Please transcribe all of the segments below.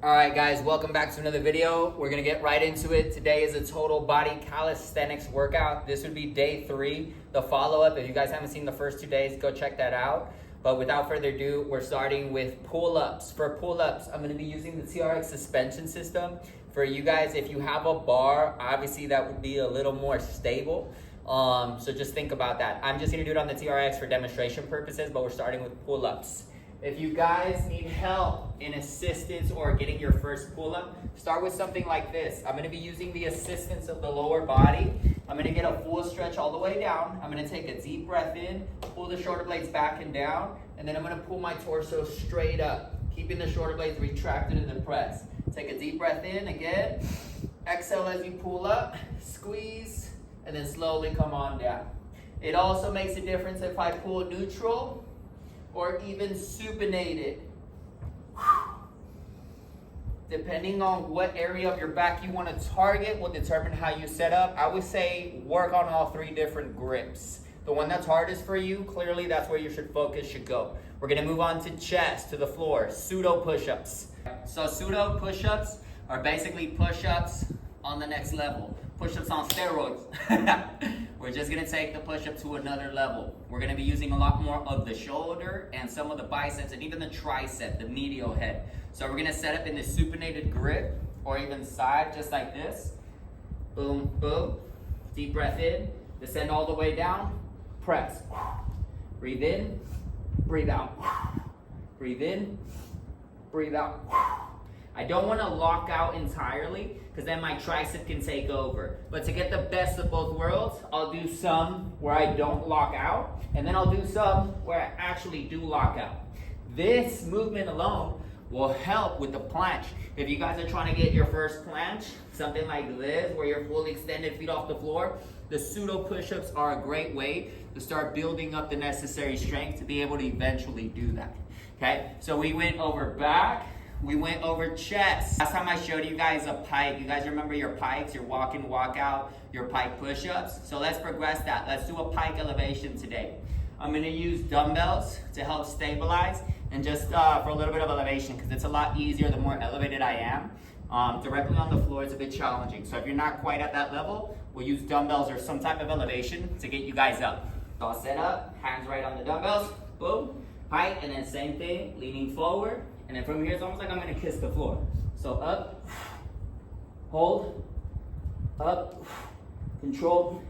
All right, guys, welcome back to another video. We're gonna get right into it. Today is a total body calisthenics workout. This would be day 3. The follow-up, if you guys haven't seen the first 2 days, go check that out. But without further ado, we're starting with pull-ups. For pull-ups, I'm gonna be using the TRX suspension system. For you guys, if you have a bar, obviously that would be a little more stable. So just think about that. I'm just gonna do it on the TRX for demonstration purposes, but we're starting with pull-ups. If you guys need help in assistance or getting your first pull-up, start with something like this. I'm gonna be using the assistance of the lower body. I'm gonna get a full stretch all the way down. I'm gonna take a deep breath in, pull the shoulder blades back and down, and then I'm gonna pull my torso straight up, keeping the shoulder blades retracted in the press. Take a deep breath in again, exhale as you pull up, squeeze, and then slowly come on down. It also makes a difference if I pull neutral or even supinated. Depending on what area of your back you want to target will determine how you set up. I would say work on all 3 different grips. The one that's hardest for you, clearly that's where your focus should go. We're gonna move on to chest, to the floor, pseudo push-ups. So pseudo push-ups are basically push-ups on the next level. Push-ups on steroids. We're just gonna take the push-up to another level. We're gonna be using a lot more of the shoulder and some of the biceps and even the tricep, the medial head. So we're gonna set up in the supinated grip or even side, just like this. Boom, boom. Deep breath in, descend all the way down, press. Breathe in, breathe out. Breathe in, breathe out. I don't want to lock out entirely because then my tricep can take over. But to get the best of both worlds, I'll do some where I don't lock out, and then I'll do some where I actually do lock out. This movement alone will help with the planche. If you guys are trying to get your first planche, something like this, where you're fully extended, feet off the floor, the pseudo push-ups are a great way to start building up the necessary strength to be able to eventually do that. Okay, so we went over back, we went over chest. Last time I showed you guys a pike. You guys remember your pikes, your walk in, walk out, your pike push-ups? So let's progress that. Let's do a pike elevation today. I'm gonna use dumbbells to help stabilize and just for a little bit of elevation because it's a lot easier the more elevated I am. Directly on the floor is a bit challenging. So if you're not quite at that level, we'll use dumbbells or some type of elevation to get you guys up. So I'll set up, hands right on the dumbbells, boom, pike, and then same thing, leaning forward. And then from here, it's almost like I'm gonna kiss the floor. So up, hold, up, control,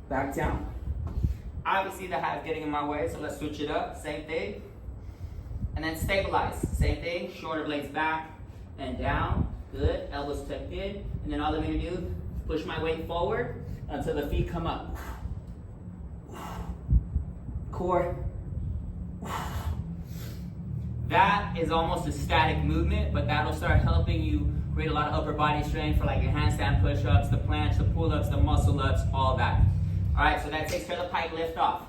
back down. Obviously the hat's getting in my way, so let's switch it up, same thing. And then stabilize, same thing, shoulder blades back and down, good, elbows tucked in. And then all I'm gonna do, push my weight forward until the feet come up. Core. That is almost a static movement, but that'll start helping you create a lot of upper body strength for like your handstand push-ups, the planche, the pull-ups, the muscle-ups, all that. All right, so that takes care of the pike lift off.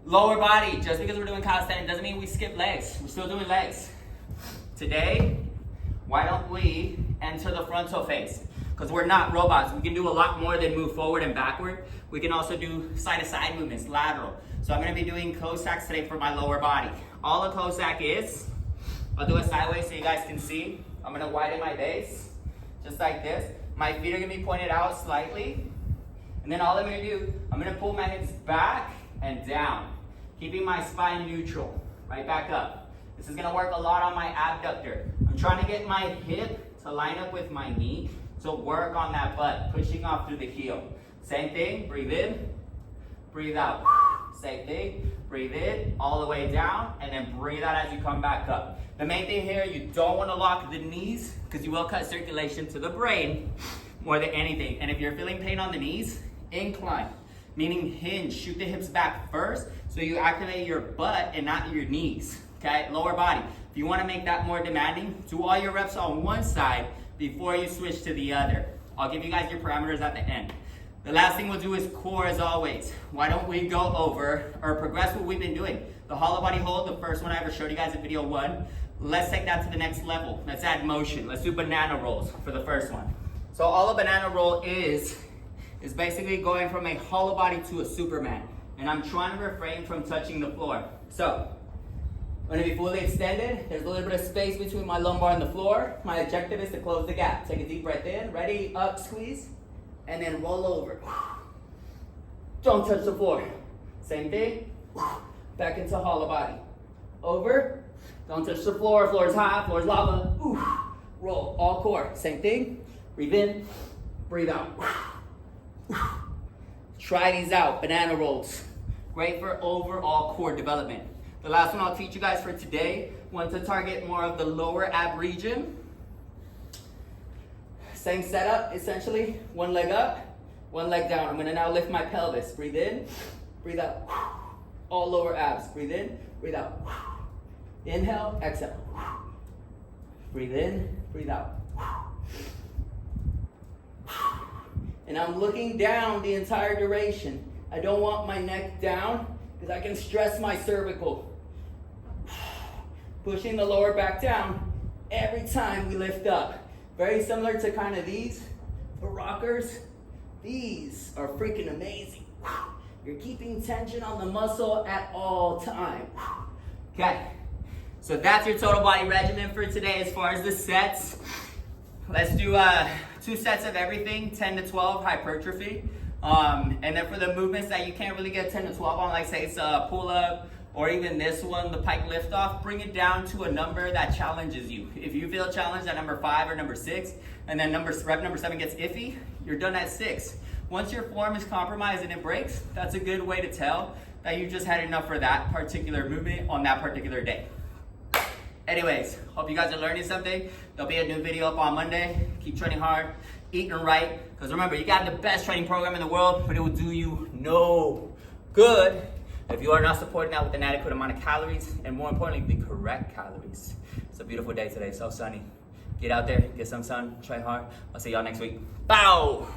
Lower body, just because we're doing calisthenics doesn't mean we skip legs. We're still doing legs. Today, why don't we enter the frontal face? Because we're not robots. We can do a lot more than move forward and backward. We can also do side-to-side movements, lateral. So I'm gonna be doing Cossacks today for my lower body. All a Cossack is, I'll do it sideways so you guys can see. I'm gonna widen my base, just like this. My feet are gonna be pointed out slightly. And then all I'm gonna do, I'm gonna pull my hips back and down, keeping my spine neutral, right back up. This is gonna work a lot on my abductor. I'm trying to get my hip to line up with my knee, so work on that butt, pushing off through the heel. Same thing, breathe in, breathe out. Same thing, breathe in, all the way down, and then breathe out as you come back up. The main thing here, you don't want to lock the knees because you will cut circulation to the brain more than anything. And if you're feeling pain on the knees, incline, meaning hinge, shoot the hips back first so you activate your butt and not your knees, okay? Lower body. If you want to make that more demanding, do all your reps on one side before you switch to the other. I'll give you guys your parameters at the end. The last thing we'll do is core as always. Why don't we go over or progress what we've been doing? The hollow body hold, the first one I ever showed you guys in video 1. Let's take that to the next level. Let's add motion. Let's do banana rolls for the first one. So all a banana roll is basically going from a hollow body to a Superman. And I'm trying to refrain from touching the floor. So I'm gonna be fully extended. There's a little bit of space between my lumbar and the floor. My objective is to close the gap. Take a deep breath in. Ready? Up, squeeze. And then roll over. Don't touch the floor. Same thing. Back into hollow body. Over. Don't touch the floor. Floor is hot. Floor is lava. Roll. All core. Same thing. Breathe in. Breathe out. Try these out. Banana rolls. Great for overall core development. The last one I'll teach you guys for today, want to target more of the lower ab region. Same setup, essentially. One leg up, one leg down. I'm gonna now lift my pelvis. Breathe in, breathe out. All lower abs. Breathe in, breathe out. Inhale, exhale. Breathe in, breathe out. And I'm looking down the entire duration. I don't want my neck down because I can stress my cervical. Pushing the lower back down every time we lift up. Very similar to kind of these, the rockers. These are freaking amazing. You're keeping tension on the muscle at all time. Okay, so that's your total body regimen for today as far as the sets. Let's do 2 sets of everything, 10 to 12 hypertrophy. And then for the movements that you can't really get 10 to 12 on, like say it's a pull-up, or even this one, the pike lift off, bring it down to a number that challenges you. If you feel challenged at number 5 or number 6, and then rep number 7 gets iffy, you're done at 6. Once your form is compromised and it breaks, that's a good way to tell that you just had enough for that particular movement on that particular day. Anyways, hope you guys are learning something. There'll be a new video up on Monday. Keep training hard, eating right, because remember, you got the best training program in the world, but it will do you no good if you are not supporting that with an adequate amount of calories, and more importantly, the correct calories. It's a beautiful day today, so sunny. Get out there, get some sun, try hard. I'll see y'all next week. Bow!